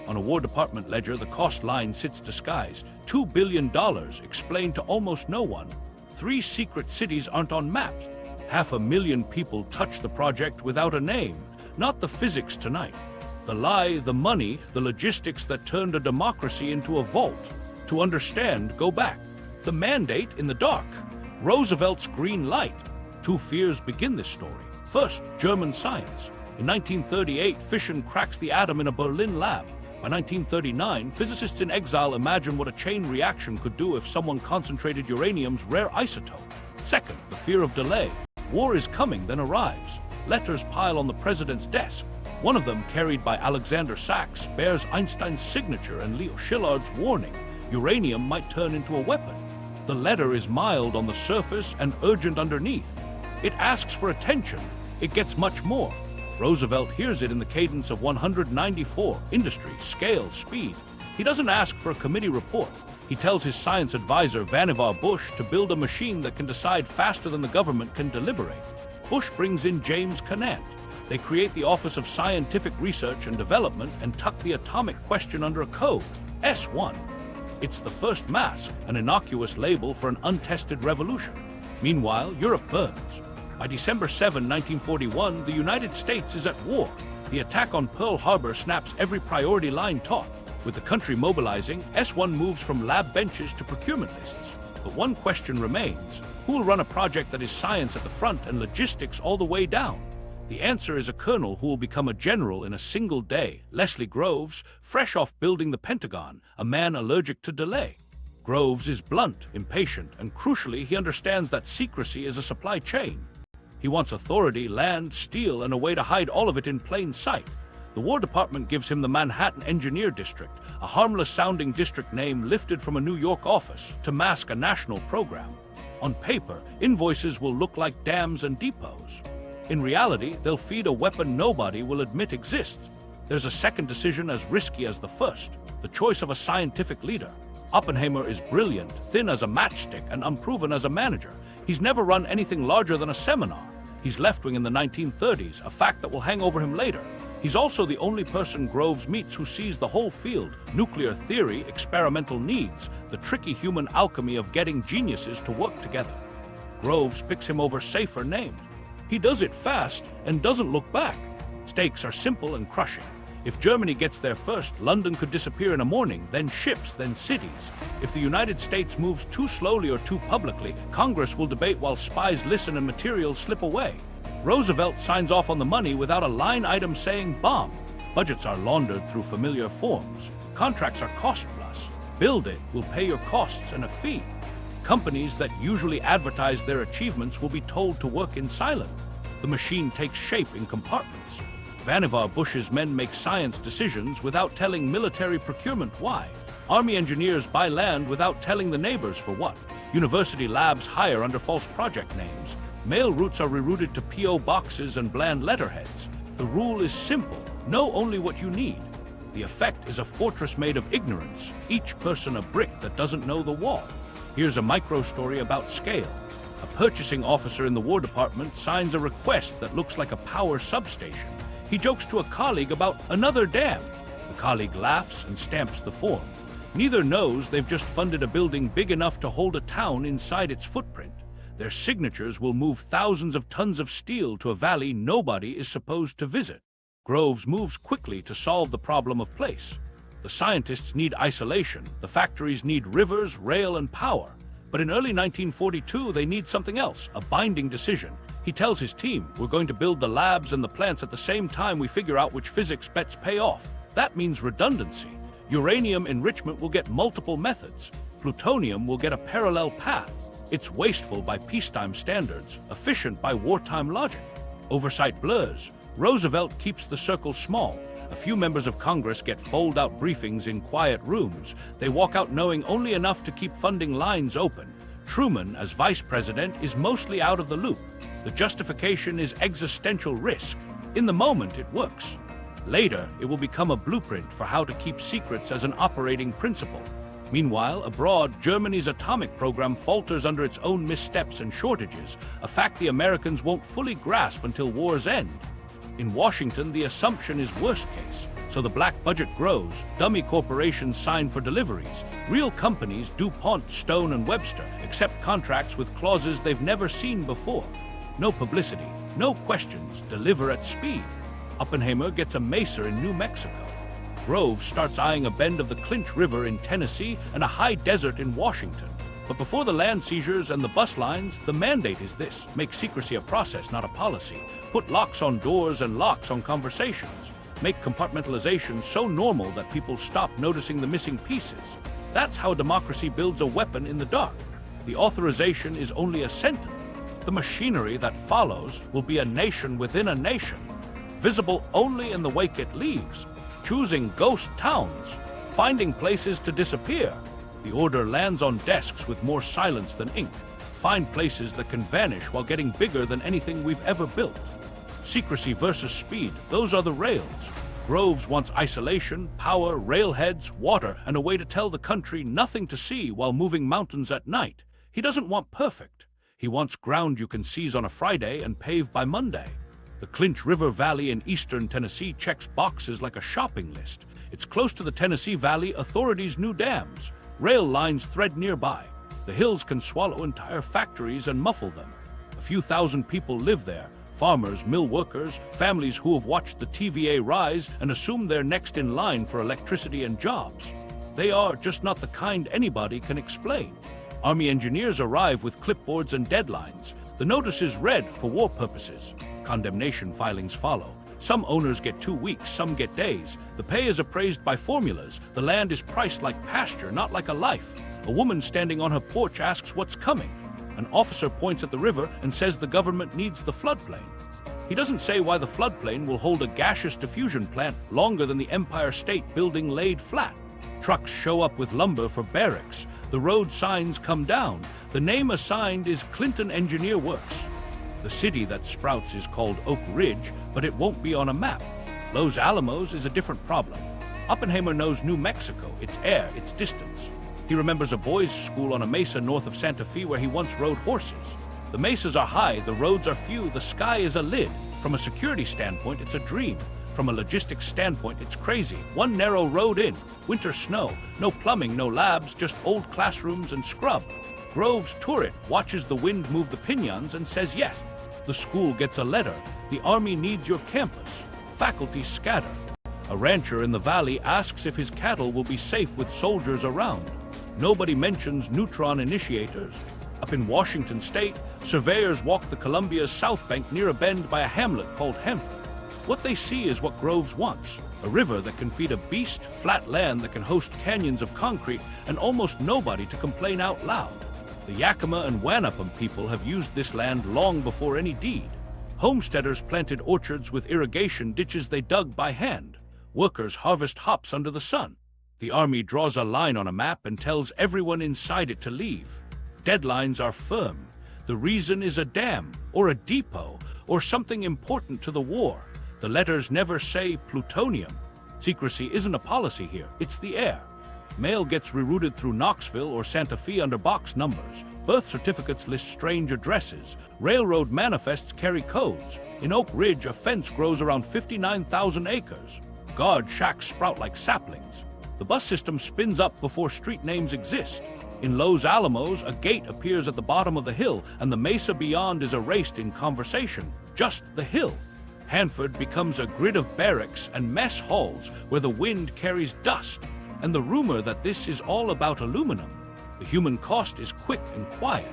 On a War Department ledger, the cost line sits disguised. $2 billion explained to almost no one. 3 secret cities aren't on maps. 500,000 people touch the project without a name. Not the physics tonight. The lie, the money, the logistics that turned a democracy into a vault. To understand, go back. The mandate in the dark. Roosevelt's green light. 2 fears begin this story. First, German science. In 1938, fission cracks the atom in a Berlin lab. By 1939, physicists in exile imagine what a chain reaction could do if someone concentrated uranium's rare isotope. Second, the fear of delay. War is coming, then arrives. Letters pile on the president's desk. One of them, carried by Alexander Sachs, bears Einstein's signature and Leo Szilard's warning. Uranium might turn into a weapon. The letter is mild on the surface and urgent underneath. It asks for attention. It gets much more. Roosevelt hears it in the cadence of 194, industry, scale, speed. He doesn't ask for a committee report. He tells his science advisor, Vannevar Bush, to build a machine that can decide faster than the government can deliberate. Bush brings in James Conant. They create the Office of Scientific Research and Development and tuck the atomic question under a code, S1. It's the first mask, an innocuous label for an untested revolution. Meanwhile, Europe burns. By December 7, 1941, the United States is at war. The attack on Pearl Harbor snaps every priority line taut. With the country mobilizing, S1 moves from lab benches to procurement lists. But one question remains. Who will run a project that is science at the front and logistics all the way down? The answer is a colonel who will become a general in a single day, Leslie Groves, fresh off building the Pentagon, a man allergic to delay. Groves is blunt, impatient, and crucially, he understands that secrecy is a supply chain. He wants authority, land, steel, and a way to hide all of it in plain sight. The War Department gives him the Manhattan Engineer District, a harmless-sounding district name lifted from a New York office to mask a national program. On paper, invoices will look like dams and depots. In reality, they'll feed a weapon nobody will admit exists. There's a second decision as risky as the first, the choice of a scientific leader. Oppenheimer is brilliant, thin as a matchstick, and unproven as a manager. He's never run anything larger than a seminar. He's left-wing in the 1930s, a fact that will hang over him later. He's also the only person Groves meets who sees the whole field: nuclear theory, experimental needs, the tricky human alchemy of getting geniuses to work together. Groves picks him over safer names. He does it fast and doesn't look back. Stakes are simple and crushing. If Germany gets there first, London could disappear in a morning, then ships, then cities. If the United States moves too slowly or too publicly, Congress will debate while spies listen and materials slip away. Roosevelt signs off on the money without a line item saying bomb. Budgets are laundered through familiar forms. Contracts are cost-plus. Build it, we'll pay your costs and a fee. Companies that usually advertise their achievements will be told to work in silence. The machine takes shape in compartments. Vannevar Bush's men make science decisions without telling military procurement why. Army engineers buy land without telling the neighbors for what. University labs hire under false project names. Mail routes are rerouted to P.O. boxes and bland letterheads. The rule is simple: know only what you need. The effect is a fortress made of ignorance, each person a brick that doesn't know the wall. Here's a micro story about scale. A purchasing officer in the War Department signs a request that looks like a power substation. He jokes to a colleague about another dam. The colleague laughs and stamps the form. Neither knows they've just funded a building big enough to hold a town inside its footprint. Their signatures will move thousands of tons of steel to a valley nobody is supposed to visit. Groves moves quickly to solve the problem of place. The scientists need isolation. The factories need rivers, rail, and power. But in early 1942, they need something else, a binding decision. He tells his team, we're going to build the labs and the plants at the same time we figure out which physics bets pay off. That means redundancy. Uranium enrichment will get multiple methods. Plutonium will get a parallel path. It's wasteful by peacetime standards, efficient by wartime logic. Oversight blurs. Roosevelt keeps the circle small. A few members of Congress get fold-out briefings in quiet rooms. They walk out knowing only enough to keep funding lines open. Truman, as vice president, is mostly out of the loop. The justification is existential risk. In the moment, it works. Later, it will become a blueprint for how to keep secrets as an operating principle. Meanwhile, abroad, Germany's atomic program falters under its own missteps and shortages, a fact the Americans won't fully grasp until war's end. In Washington, the assumption is worst case. So the black budget grows, dummy corporations sign for deliveries. Real companies, DuPont, Stone, and Webster, accept contracts with clauses they've never seen before. No publicity, no questions, deliver at speed. Oppenheimer gets a mesa in New Mexico. Grove starts eyeing a bend of the Clinch River in Tennessee and a high desert in Washington. But before the land seizures and the bus lines, the mandate is this: make secrecy a process, not a policy. Put locks on doors and locks on conversations. Make compartmentalization so normal that people stop noticing the missing pieces. That's how democracy builds a weapon in the dark. The authorization is only a sentence. The machinery that follows will be a nation within a nation, visible only in the wake it leaves, choosing ghost towns, finding places to disappear. The order lands on desks with more silence than ink. Find places that can vanish while getting bigger than anything we've ever built. Secrecy versus speed, those are the rails. Groves wants isolation, power, railheads, water, and a way to tell the country nothing to see while moving mountains at night. He doesn't want perfect. He wants ground you can seize on a Friday and pave by Monday. The Clinch River Valley in eastern Tennessee checks boxes like a shopping list. It's close to the Tennessee Valley Authority's new dams. Rail lines thread nearby. The hills can swallow entire factories and muffle them. A few thousand people live there. Farmers, mill workers, families who have watched the TVA rise and assume they're next in line for electricity and jobs. They are just not the kind anybody can explain. Army engineers arrive with clipboards and deadlines. The notice is read for war purposes. Condemnation filings follow. Some owners get 2 weeks, some get days. The pay is appraised by formulas. The land is priced like pasture, not like a life. A woman standing on her porch asks what's coming. An officer points at the river and says the government needs the floodplain. He doesn't say why the floodplain will hold a gaseous diffusion plant longer than the Empire State Building laid flat. Trucks show up with lumber for barracks. The road signs come down. The name assigned is Clinton Engineer Works. The city that sprouts is called Oak Ridge, but it won't be on a map. Los Alamos is a different problem. Oppenheimer knows New Mexico, its air, its distance. He remembers a boys' school on a mesa north of Santa Fe where he once rode horses. The mesas are high, the roads are few, the sky is a lid. From a security standpoint, it's a dream. From a logistics standpoint, it's crazy. One narrow road in, winter snow, no plumbing, no labs, just old classrooms and scrub. Grove's turret watches the wind move the piñons and says yes. The school gets a letter. The Army needs your campus. Faculty scatter. A rancher in the valley asks if his cattle will be safe with soldiers around. Nobody mentions neutron initiators. Up in Washington State, surveyors walk the Columbia's south bank near a bend by a hamlet called Hanford. What they see is what Groves wants: a river that can feed a beast, flat land that can host canyons of concrete, and almost nobody to complain out loud. The Yakima and Wanapum people have used this land long before any deed. Homesteaders planted orchards with irrigation ditches they dug by hand. Workers harvest hops under the sun. The Army draws a line on a map and tells everyone inside it to leave. Deadlines are firm. The reason is a dam, or a depot, or something important to the war. The letters never say plutonium. Secrecy isn't a policy here, it's the air. Mail gets rerouted through Knoxville or Santa Fe under box numbers. Birth certificates list strange addresses. Railroad manifests carry codes. In Oak Ridge, a fence grows around 59,000 acres. Guard shacks sprout like saplings. The bus system spins up before street names exist. In Los Alamos, a gate appears at the bottom of the hill, and the mesa beyond is erased in conversation. Just the hill. Hanford becomes a grid of barracks and mess halls where the wind carries dust. And the rumor that this is all about aluminum. The human cost is quick and quiet.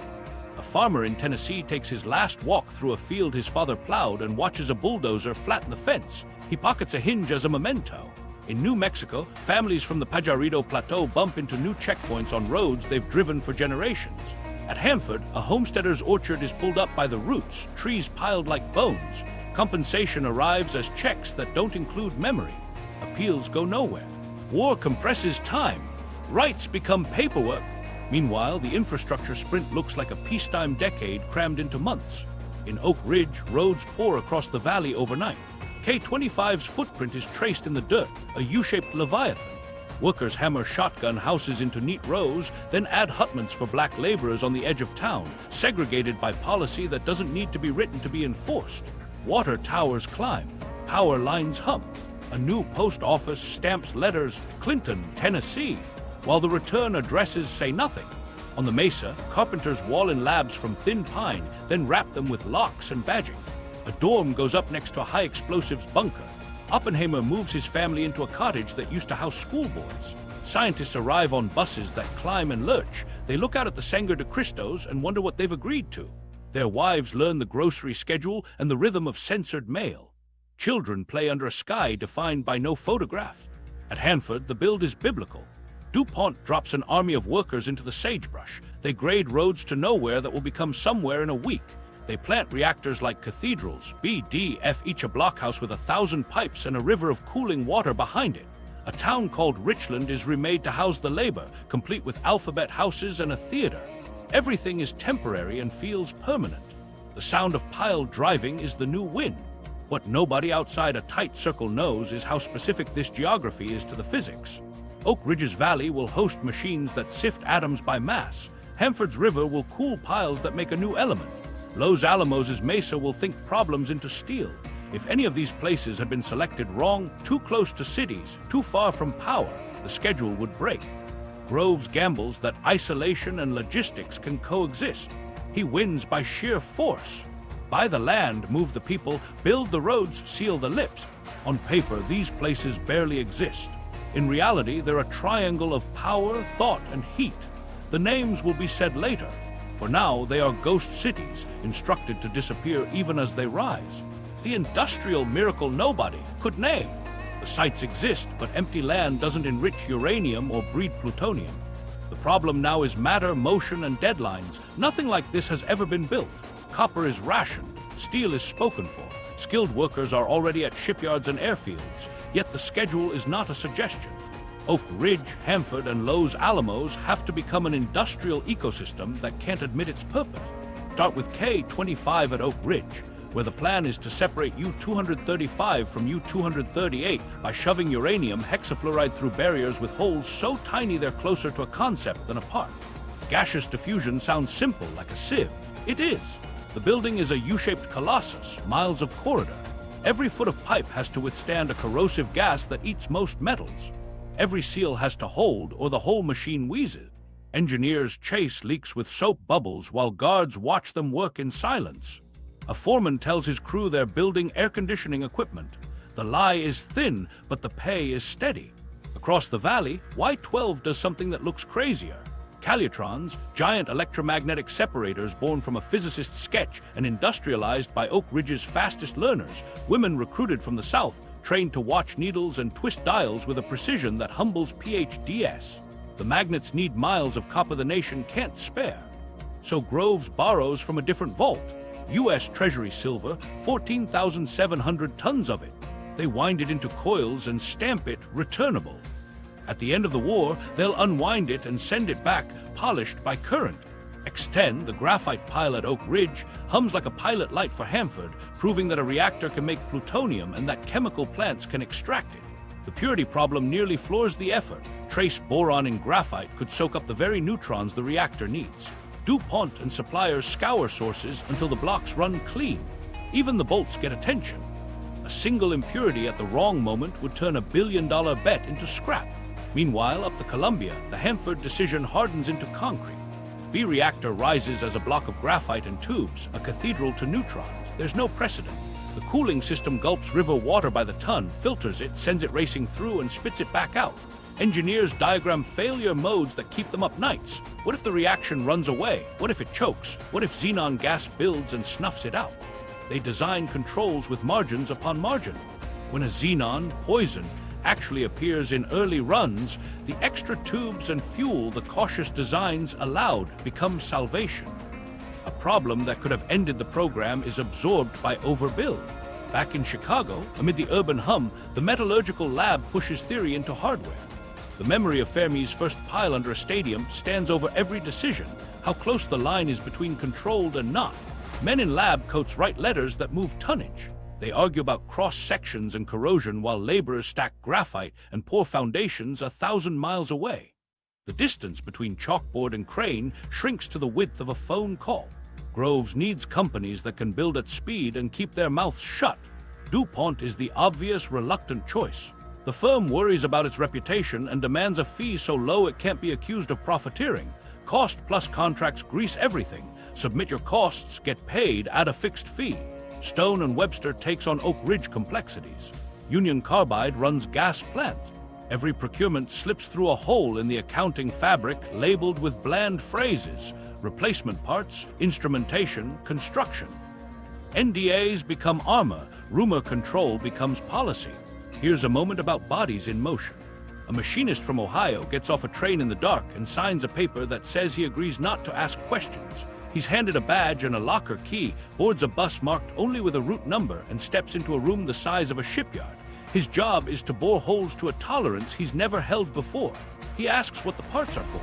A farmer in Tennessee takes his last walk through a field his father plowed and watches a bulldozer flatten the fence. He pockets a hinge as a memento. In New Mexico, families from the Pajarito Plateau bump into new checkpoints on roads they've driven for generations. At Hanford, a homesteader's orchard is pulled up by the roots, trees piled like bones. Compensation arrives as checks that don't include memory. Appeals go nowhere. War compresses time. Rights become paperwork. Meanwhile, the infrastructure sprint looks like a peacetime decade crammed into months. In Oak Ridge, roads pour across the valley overnight. K-25's footprint is traced in the dirt, a U-shaped leviathan. Workers hammer shotgun houses into neat rows, then add hutments for black laborers on the edge of town, segregated by policy that doesn't need to be written to be enforced. Water towers climb. Power lines hum. A new post office stamps letters Clinton, Tennessee, while the return addresses say nothing. On the mesa, carpenters wall in labs from thin pine, then wrap them with locks and badging. A dorm goes up next to a high explosives bunker. Oppenheimer moves his family into a cottage that used to house schoolboys. Scientists arrive on buses that climb and lurch. They look out at the Sangre de Cristos and wonder what they've agreed to. Their wives learn the grocery schedule and the rhythm of censored mail. Children play under a sky defined by no photograph. At Hanford, the build is biblical. DuPont drops an army of workers into the sagebrush. They grade roads to nowhere that will become somewhere in a week. They plant reactors like cathedrals, BDF, each a blockhouse with 1,000 pipes and a river of cooling water behind it. A town called Richland is remade to house the labor, complete with alphabet houses and a theater. Everything is temporary and feels permanent. The sound of pile driving is the new win. What nobody outside a tight circle knows is how specific this geography is to the physics. Oak Ridge's valley will host machines that sift atoms by mass. Hanford's river will cool piles that make a new element. Los Alamos' mesa will think problems into steel. If any of these places had been selected wrong, too close to cities, too far from power, the schedule would break. Groves gambles that isolation and logistics can coexist. He wins by sheer force. Buy the land, move the people, build the roads, seal the lips. On paper, these places barely exist. In reality, they're a triangle of power, thought, and heat. The names will be said later. For now, they are ghost cities, instructed to disappear even as they rise. The industrial miracle nobody could name. The sites exist, but empty land doesn't enrich uranium or breed plutonium. The problem now is matter, motion, and deadlines. Nothing like this has ever been built. Copper is rationed. Steel is spoken for. Skilled workers are already at shipyards and airfields. Yet the schedule is not a suggestion. Oak Ridge, Hanford, and Los Alamos have to become an industrial ecosystem that can't admit its purpose. Start with K-25 at Oak Ridge, where the plan is to separate U-235 from U-238 by shoving uranium hexafluoride through barriers with holes so tiny they're closer to a concept than a part. Gaseous diffusion sounds simple, like a sieve. It is. The building is a U-shaped colossus, miles of corridor. Every foot of pipe has to withstand a corrosive gas that eats most metals. Every seal has to hold, or the whole machine wheezes. Engineers chase leaks with soap bubbles while guards watch them work in silence. A foreman tells his crew they're building air conditioning equipment. The lie is thin, but the pay is steady. Across the valley, Y-12 does something that looks crazier. Calutrons, giant electromagnetic separators born from a physicist's sketch and industrialized by Oak Ridge's fastest learners, women recruited from the South, trained to watch needles and twist dials with a precision that humbles PhDs. The magnets need miles of copper the nation can't spare. So Groves borrows from a different vault. U.S. Treasury silver, 14,700 tons of it. They wind it into coils and stamp it returnable. At the end of the war, they'll unwind it and send it back, polished by current. X-10, the graphite pile at Oak Ridge, hums like a pilot light for Hanford, proving that a reactor can make plutonium and that chemical plants can extract it. The purity problem nearly floors the effort. Trace boron in graphite could soak up the very neutrons the reactor needs. DuPont and suppliers scour sources until the blocks run clean. Even the bolts get attention. A single impurity at the wrong moment would turn $1 billion bet into scrap. Meanwhile, up the Columbia, the Hanford decision hardens into concrete. B-reactor rises as a block of graphite and tubes, a cathedral to neutrons. There's no precedent. The cooling system gulps river water by the ton, filters it, sends it racing through, and spits it back out. Engineers diagram failure modes that keep them up nights. What if the reaction runs away? What if it chokes? What if xenon gas builds and snuffs it out? They design controls with margins upon margin. When a xenon, poison, actually appears in early runs, the extra tubes and fuel the cautious designs allowed become salvation. A problem that could have ended the program is absorbed by overbuild. Back in Chicago, amid the urban hum, the metallurgical lab pushes theory into hardware. The memory of Fermi's first pile under a stadium stands over every decision, how close the line is between controlled and not. Men in lab coats write letters that move tonnage. They argue about cross-sections and corrosion while laborers stack graphite and pour foundations 1,000 miles away. The distance between chalkboard and crane shrinks to the width of a phone call. Groves needs companies that can build at speed and keep their mouths shut. DuPont is the obvious, reluctant choice. The firm worries about its reputation and demands a fee so low it can't be accused of profiteering. Cost plus contracts grease everything. Submit your costs, get paid at a fixed fee. Stone & Webster takes on Oak Ridge complexities. Union Carbide runs gas plants. Every procurement slips through a hole in the accounting fabric labeled with bland phrases: replacement parts, instrumentation, construction. NDAs become armor, rumor control becomes policy. Here's a moment about bodies in motion. A machinist from Ohio gets off a train in the dark and signs a paper that says he agrees not to ask questions. He's handed a badge and a locker key, boards a bus marked only with a route number, and steps into a room the size of a shipyard. His job is to bore holes to a tolerance he's never held before. He asks what the parts are for.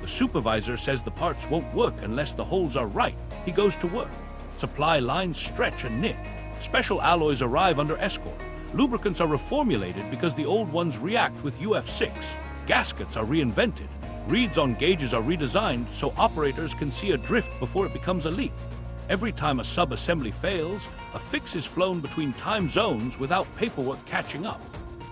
The supervisor says the parts won't work unless the holes are right. He goes to work. Supply lines stretch and knit. Special alloys arrive under escort. Lubricants are reformulated because the old ones react with UF6. Gaskets are reinvented. Reeds on gauges are redesigned so operators can see a drift before it becomes a leak. Every time a sub-assembly fails, a fix is flown between time zones without paperwork catching up.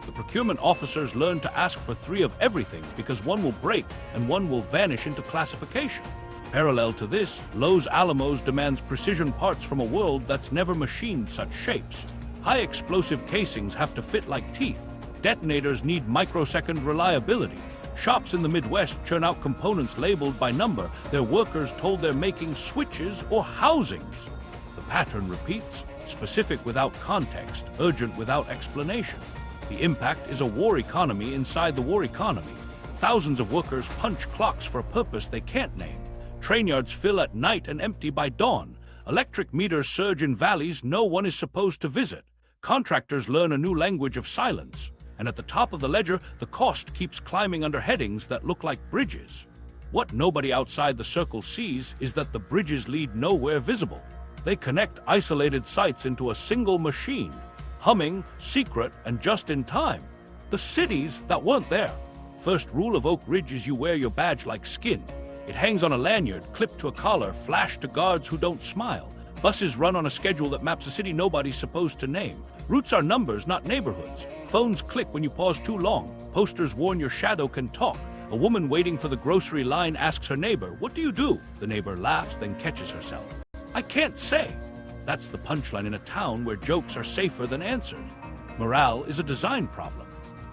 The procurement officers learn to ask for 3 of everything because one will break and one will vanish into classification. Parallel to this, Los Alamos demands precision parts from a world that's never machined such shapes. High explosive casings have to fit like teeth. Detonators need microsecond reliability. Shops in the Midwest churn out components labeled by number, their workers told they're making switches or housings. The pattern repeats, specific without context, urgent without explanation. The impact is a war economy inside the war economy. Thousands of workers punch clocks for a purpose they can't name. Train yards fill at night and empty by dawn. Electric meters surge in valleys no one is supposed to visit. Contractors learn a new language of silence. And at the top of the ledger, the cost keeps climbing under headings that look like bridges. What nobody outside the circle sees is that the bridges lead nowhere visible. They connect isolated sites into a single machine, humming, secret, and just in time. The cities that weren't there. First rule of Oak Ridge is you wear your badge like skin. It hangs on a lanyard, clipped to a collar, flashed to guards who don't smile. Buses run on a schedule that maps a city nobody's supposed to name. Routes are numbers, not neighborhoods. Phones click when you pause too long. Posters warn your shadow can talk. A woman waiting for the grocery line asks her neighbor, "What do you do?" The neighbor laughs, then catches herself. "I can't say." That's the punchline in a town where jokes are safer than answered. Morale is a design problem.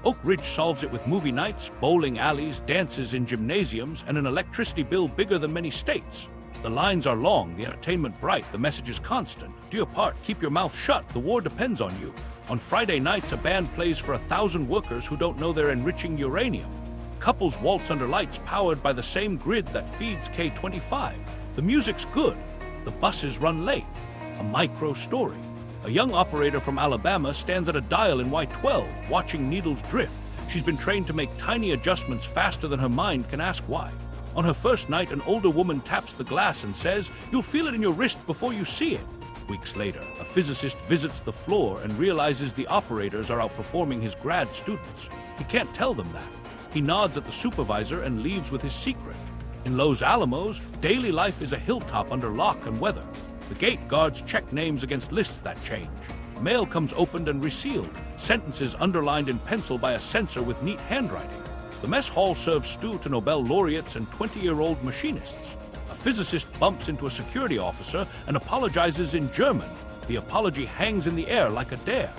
Oak Ridge solves it with movie nights, bowling alleys, dances in gymnasiums, and an electricity bill bigger than many states. The lines are long, the entertainment bright, the message is constant. Do your part, keep your mouth shut, the war depends on you. On Friday nights, a band plays for 1,000 workers who don't know they're enriching uranium. Couples waltz under lights powered by the same grid that feeds K25. The music's good. The buses run late. A micro story. A young operator from Alabama stands at a dial in Y12, watching needles drift. She's been trained to make tiny adjustments faster than her mind can ask why. On her first night, an older woman taps the glass and says, "You'll feel it in your wrist before you see it." Weeks later, a physicist visits the floor and realizes the operators are outperforming his grad students. He can't tell them that. He nods at the supervisor and leaves with his secret. In Los Alamos, daily life is a hilltop under lock and weather. The gate guards check names against lists that change. Mail comes opened and resealed, sentences underlined in pencil by a censor with neat handwriting. The mess hall serves stew to Nobel laureates and 20-year-old machinists. A physicist bumps into a security officer and apologizes in German. The apology hangs in the air like a dare.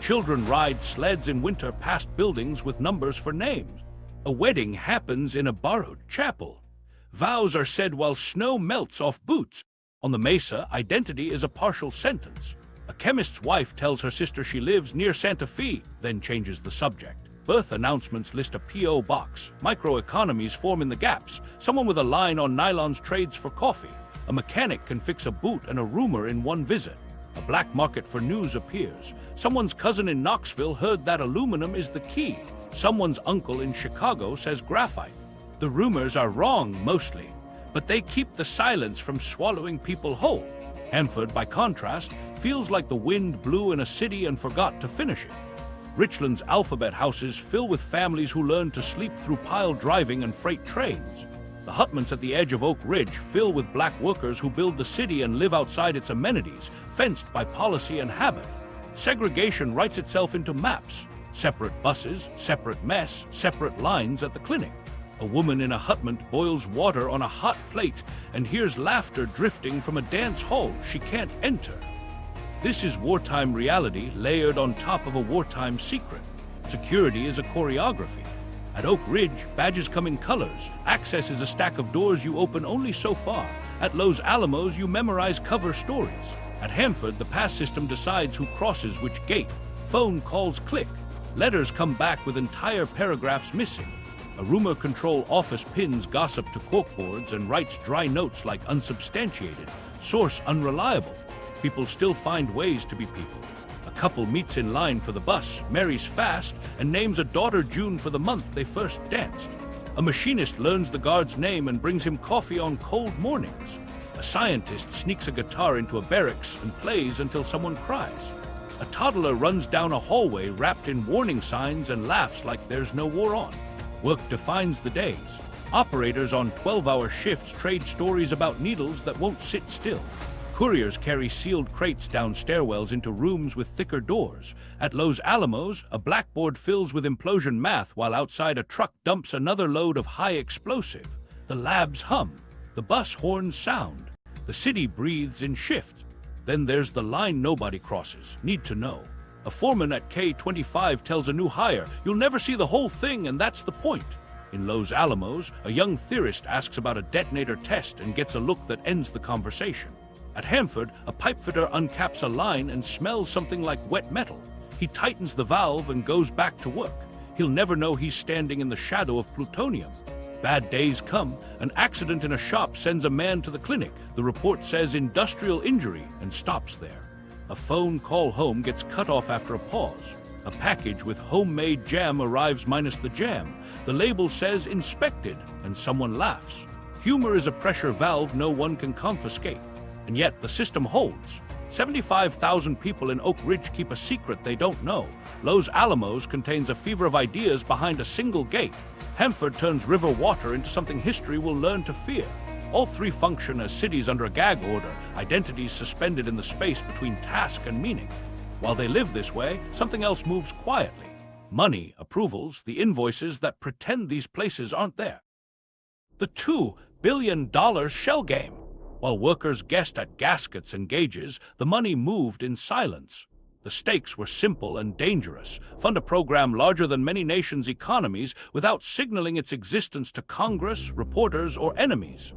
Children ride sleds in winter past buildings with numbers for names. A wedding happens in a borrowed chapel. Vows are said while snow melts off boots. On the mesa, identity is a partial sentence. A chemist's wife tells her sister she lives near Santa Fe, then changes the subject. Birth announcements list a P.O. box. Microeconomies form in the gaps. Someone with a line on nylons trades for coffee. A mechanic can fix a boot and a rumor in one visit. A black market for news appears. Someone's cousin in Knoxville heard that aluminum is the key. Someone's uncle in Chicago says graphite. The rumors are wrong mostly, but they keep the silence from swallowing people whole. Hanford, by contrast, feels like the wind blew in a city and forgot to finish it. Richland's alphabet houses fill with families who learn to sleep through pile driving and freight trains. The hutments at the edge of Oak Ridge fill with black workers who build the city and live outside its amenities, fenced by policy and habit. Segregation writes itself into maps. Separate buses, separate mess, separate lines at the clinic. A woman in a hutment boils water on a hot plate and hears laughter drifting from a dance hall she can't enter. This is wartime reality layered on top of a wartime secret. Security is a choreography. At Oak Ridge, badges come in colors. Access is a stack of doors you open only so far. At Los Alamos, you memorize cover stories. At Hanford, the pass system decides who crosses which gate. Phone calls click. Letters come back with entire paragraphs missing. A rumor control office pins gossip to corkboards and writes dry notes like unsubstantiated. Source unreliable. People still find ways to be people. A couple meets in line for the bus, marries fast, and names a daughter June for the month they first danced. A machinist learns the guard's name and brings him coffee on cold mornings. A scientist sneaks a guitar into a barracks and plays until someone cries. A toddler runs down a hallway wrapped in warning signs and laughs like there's no war on. Work defines the days. Operators on 12-hour shifts trade stories about needles that won't sit still. Couriers carry sealed crates down stairwells into rooms with thicker doors. At Los Alamos, a blackboard fills with implosion math while outside a truck dumps another load of high explosive. The labs hum. The bus horns sound. The city breathes in shift. Then there's the line nobody crosses. Need to know. A foreman at K-25 tells a new hire, "You'll never see the whole thing, and that's the point." In Los Alamos, a young theorist asks about a detonator test and gets a look that ends the conversation. At Hanford, a pipefitter uncaps a line and smells something like wet metal. He tightens the valve and goes back to work. He'll never know he's standing in the shadow of plutonium. Bad days come. An accident in a shop sends a man to the clinic. The report says industrial injury and stops there. A phone call home gets cut off after a pause. A package with homemade jam arrives minus the jam. The label says inspected, and someone laughs. Humor is a pressure valve no one can confiscate. And yet the system holds. 75,000 people in Oak Ridge keep a secret they don't know. Los Alamos contains a fever of ideas behind a single gate. Hanford turns river water into something history will learn to fear. All three function as cities under a gag order, identities suspended in the space between task and meaning. While they live this way, something else moves quietly. Money, approvals, the invoices that pretend these places aren't there. The $2 billion shell game. While workers guessed at gaskets and gauges, the money moved in silence. The stakes were simple and dangerous. Fund a program larger than many nations' economies without signaling its existence to Congress, reporters, or enemies.